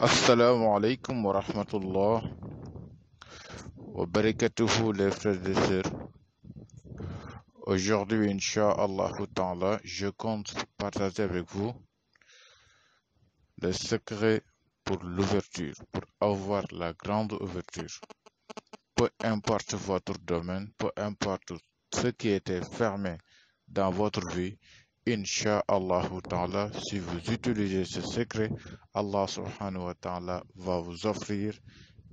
Assalamu alaikum wa rahmatullah wa barakatuhu les frères et sœurs. Aujourd'hui, Inch'Allah Ta'ala, je compte partager avec vous le secret pour l'ouverture, pour avoir la grande ouverture. Peu importe votre domaine, peu importe ce qui était fermé dans votre vie, Inch'Allah Ta'ala, si vous utilisez ce secret, Allah Subhanahu wa Ta'ala va vous offrir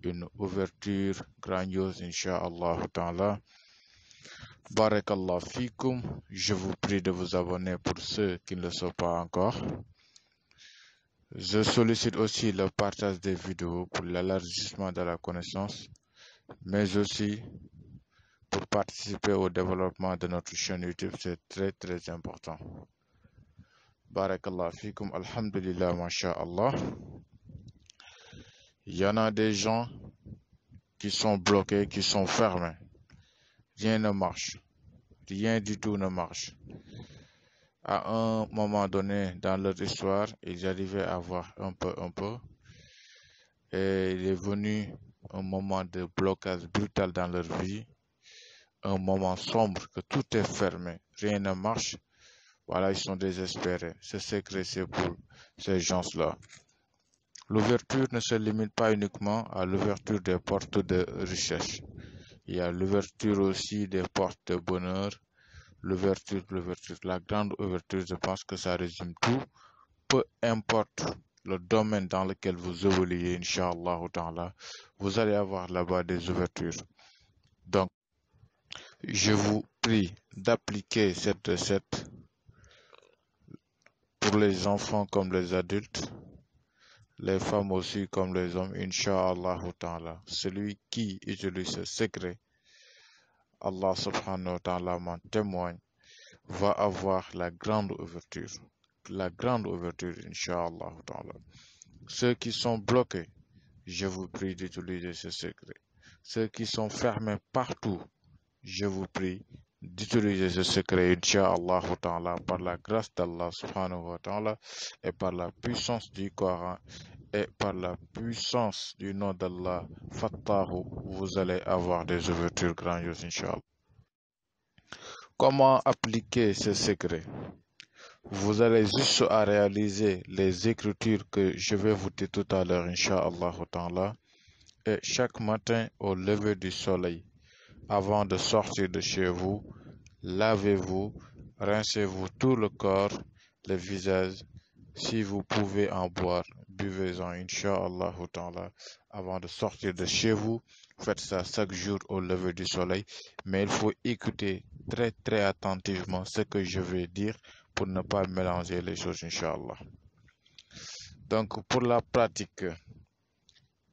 une ouverture grandiose, Inch'Allah Ta'ala. Barakallah fikum. Je vous prie de vous abonner pour ceux qui ne le sont pas encore. Je sollicite aussi le partage des vidéos pour l'élargissement de la connaissance, mais aussi pour participer au développement de notre chaîne YouTube. C'est très important. Barakallah fikum. Alhamdulillah, masha'Allah. Il y en a des gens qui sont bloqués, qui sont fermés. Rien ne marche. Rien du tout ne marche. À un moment donné dans leur histoire, ils arrivaient à voir un peu. Et il est venu un moment de blocage brutal dans leur vie, un moment sombre que tout est fermé, rien ne marche. Voilà, ils sont désespérés. Ce secret, c'est pour ces gens-là. L'ouverture ne se limite pas uniquement à l'ouverture des portes de richesse. Il y a l'ouverture aussi des portes de bonheur. L'ouverture, la grande ouverture, je pense que ça résume tout. Peu importe le domaine dans lequel vous évoluez, Inch'Allah Ta'ala, vous allez avoir là-bas des ouvertures. Donc, je vous prie d'appliquer cette recette pour les enfants comme les adultes, les femmes aussi comme les hommes, Inch'Allah Ta'ala. Celui qui utilise ce secret, Allah Subhanahu wa Ta'ala m'en témoigne, va avoir la grande ouverture. La grande ouverture, Inch'Allah Ta'ala. Ceux qui sont bloqués, je vous prie d'utiliser ce secret. Ceux qui sont fermés partout, je vous prie d'utiliser ce secret, Inch'Allah Ta'ala, par la grâce d'Allah Subhanahu wa Ta'ala et par la puissance du Coran et par la puissance du nom d'Allah, Fattahu, vous allez avoir des ouvertures grandioses, Inch'Allah. Comment appliquer ce secret? Vous allez juste à réaliser les écritures que je vais vous dire tout à l'heure, Inch'Allah Ta'ala. Et chaque matin au lever du soleil, avant de sortir de chez vous, lavez-vous, rincez-vous tout le corps, le visage. Si vous pouvez en boire, buvez-en, Inch'Allah Ta'ala, avant de sortir de chez vous. Faites ça chaque jour au lever du soleil. Mais il faut écouter très attentivement ce que je vais dire pour ne pas mélanger les choses, Inch'Allah. Donc, pour la pratique,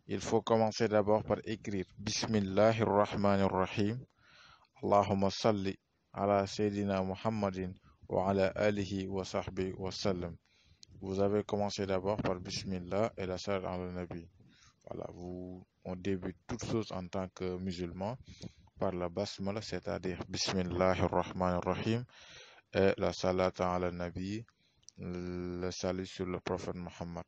il faut commencer d'abord par écrire Bismillahirrahmanirrahim. Allahumma salli ala Sayyidina Muhammadin wa ala alihi wa sahbihi wa sallam. Vous avez commencé d'abord par Bismillah et la salat ala Nabi. Voilà, on débute toute chose en tant que musulman par la basmala, c'est-à-dire Bismillahirrahmanirrahim et la salat ala Nabi, le salut sur le prophète Muhammad.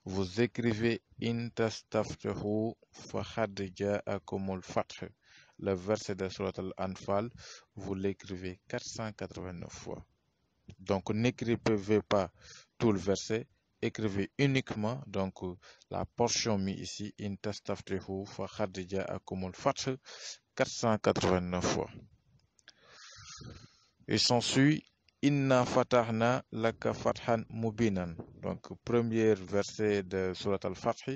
Vous écrivez In tastaftahu faqad ja'akumul fath. Le verset de Surat Al-Anfal, vous l'écrivez 489 fois. Donc n'écrivez pas tout le verset, écrivez uniquement donc la portion mise ici In tastaftahu faqad ja'akumul fath 489 fois. Et s'ensuit Inna fatahna laka fathan mubinan. Donc, premier verset de Surat Al-Fath.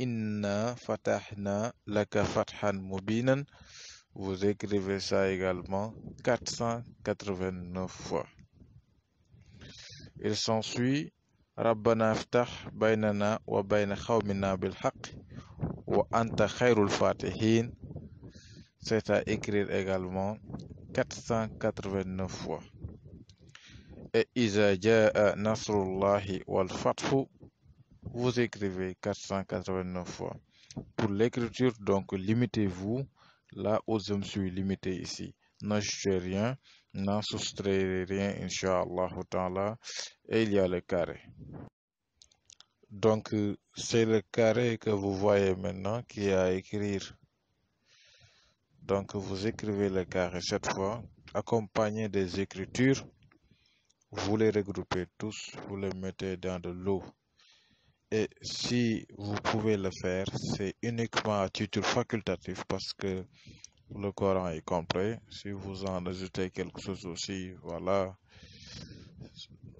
Inna fatahna laka fathan mubinan. Vous écrivez ça également 489 fois. Il s'ensuit Rabbana aftah baynana wa bayna khawmina bil haqq wa anta khayrul fatihin. C'est à écrire également 489 fois. Et Iza jaa nasrullahi wal fathu, vous écrivez 489 fois. Pour l'écriture, donc, limitez-vous là où je me suis limité ici. N'ajoutez rien, n'en soustrayez rien, Inch'Allah Ta'ala. Et il y a le carré. Donc, c'est le carré que vous voyez maintenant qui est à écrire. Donc, vous écrivez le carré cette fois, accompagné des écritures. Vous les regroupez tous, vous les mettez dans de l'eau. Et si vous pouvez le faire, c'est uniquement à titre facultatif parce que le Coran est complet. Si vous en ajoutez quelque chose aussi, voilà,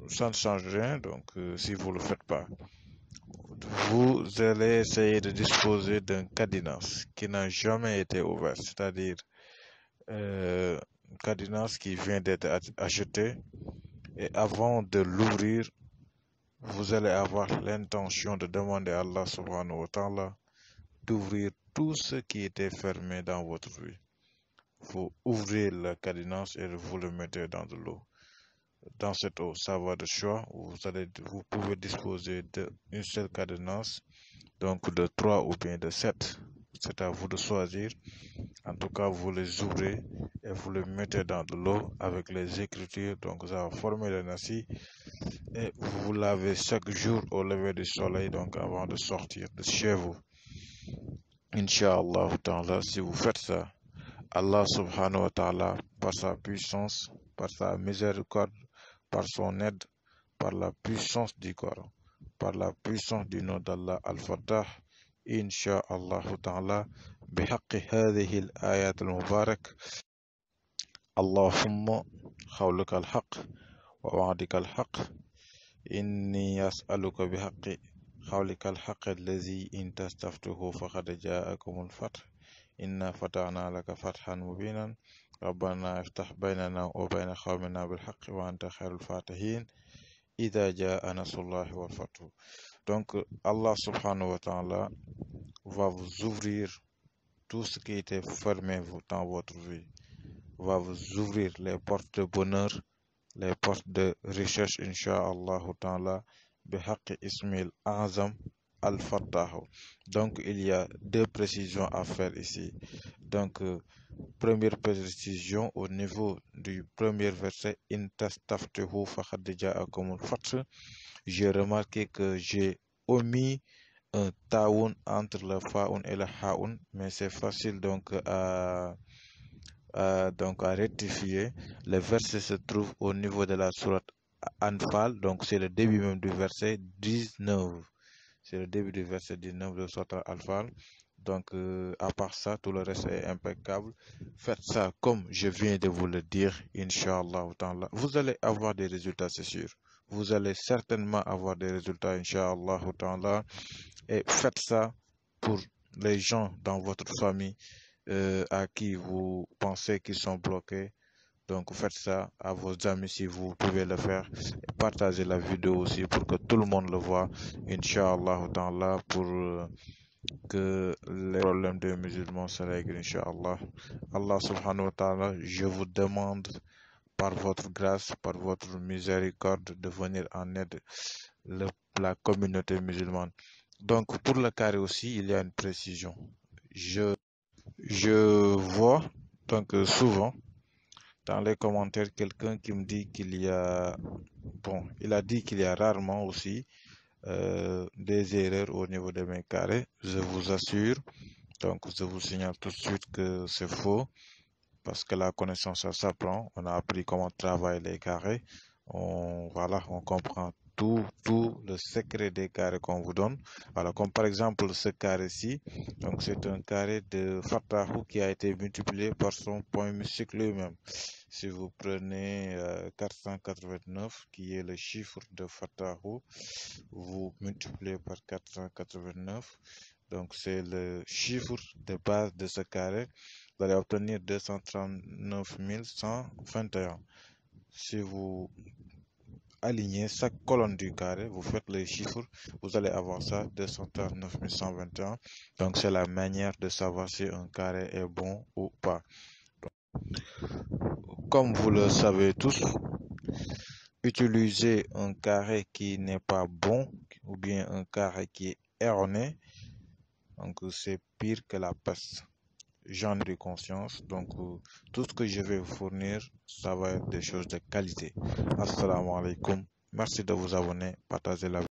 ça ne change rien. Donc, si vous ne le faites pas, vous allez essayer de disposer d'un cadenas qui n'a jamais été ouvert, c'est-à-dire un cadenas qui vient d'être acheté. Et avant de l'ouvrir, vous allez avoir l'intention de demander à Allah subhanahu wa ta'ala d'ouvrir tout ce qui était fermé dans votre vie. Vous ouvrez le cadenas et vous le mettez dans de l'eau. Dans cette eau, ça va de choix. Vous pouvez disposer d'une seule cadenas, donc de 3 ou bien de 7. C'est à vous de choisir. En tout cas, vous les ouvrez et vous les mettez dans de l'eau avec les écritures. Donc, ça va former le nasi. Et vous lavez chaque jour au lever du soleil, donc avant de sortir de chez vous. Inch'Allah ta'ala, si vous faites ça, Allah subhanahu wa ta'ala, par sa puissance, par sa miséricorde, par son aide, par la puissance du Coran, par la puissance du nom d'Allah Al-Fattah, Inch'Allah ta'ala, بحق هذه الآيات المبارك اللهم قولك الحق ووعدك الحق إني أسألك بحق قولك الحق الذي إن تستفتحه فقد جاءكم الفتح إنا فتحنا لك فتحا مبينا ربنا افتح بيننا وبين قومنا بالحق وأنت خير الفاتحين إذا جاء نصر الله والفتح. Donc Allah subhanahu wa ta'ala va vous ouvrir tout ce qui était fermé dans votre vie, va vous ouvrir les portes de bonheur, les portes de richesse, incha'Allah ta'ala, bihaqi ismil azam al-fattah. Donc, il y a deux précisions à faire ici. Donc, première précision au niveau du premier verset, in tastaftihu faqad ja'akumul fath. J'ai remarqué que j'ai omis un taoun entre le faoun et le haoun, mais c'est facile donc à rectifier. Le verset se trouve au niveau de la sourate Anfal, donc c'est le début même du verset 19. C'est le début du verset 19 de sourate Anfal. Donc, à part ça, tout le reste est impeccable. Faites ça comme je viens de vous le dire, Inch'Allah. Vous allez avoir des résultats, c'est sûr. Vous allez certainement avoir des résultats, Inch'Allah. Et faites ça pour les gens dans votre famille à qui vous pensez qu'ils sont bloqués. Donc faites ça à vos amis si vous pouvez le faire. Et partagez la vidéo aussi pour que tout le monde le voit. Inch'Allah ta'ala, pour que les problèmes des musulmans se règlent. Inch'Allah. Allah subhanahu wa ta'ala, je vous demande par votre grâce, par votre miséricorde de venir en aide la communauté musulmane. Donc pour le carré aussi, il y a une précision. Je vois donc souvent dans les commentaires quelqu'un qui me dit qu'il y a, il a dit qu'il y a rarement aussi des erreurs au niveau de mes carrés. Je vous assure, donc je vous signale tout de suite que c'est faux parce que la connaissance ça s'apprend. On a appris comment travailler les carrés. On comprend tout le secret des carrés qu'on vous donne. Voilà, comme par exemple ce carré-ci. Donc c'est un carré de Fattahu qui a été multiplié par son point musique lui-même. Si vous prenez 489, qui est le chiffre de Fattahu, vous multipliez par 489. Donc c'est le chiffre de base de ce carré. Vous allez obtenir 239 121. Si vous alignez chaque colonne du carré, vous faites les chiffres, vous allez avoir ça, 239 121. Donc c'est la manière de savoir si un carré est bon ou pas. Comme vous le savez tous, utiliser un carré qui n'est pas bon ou bien un carré qui est erroné, donc c'est pire que la peste. J'en ai conscience, donc tout ce que je vais vous fournir, ça va être des choses de qualité. Assalamu alaikum. Merci de vous abonner, partagez la vidéo.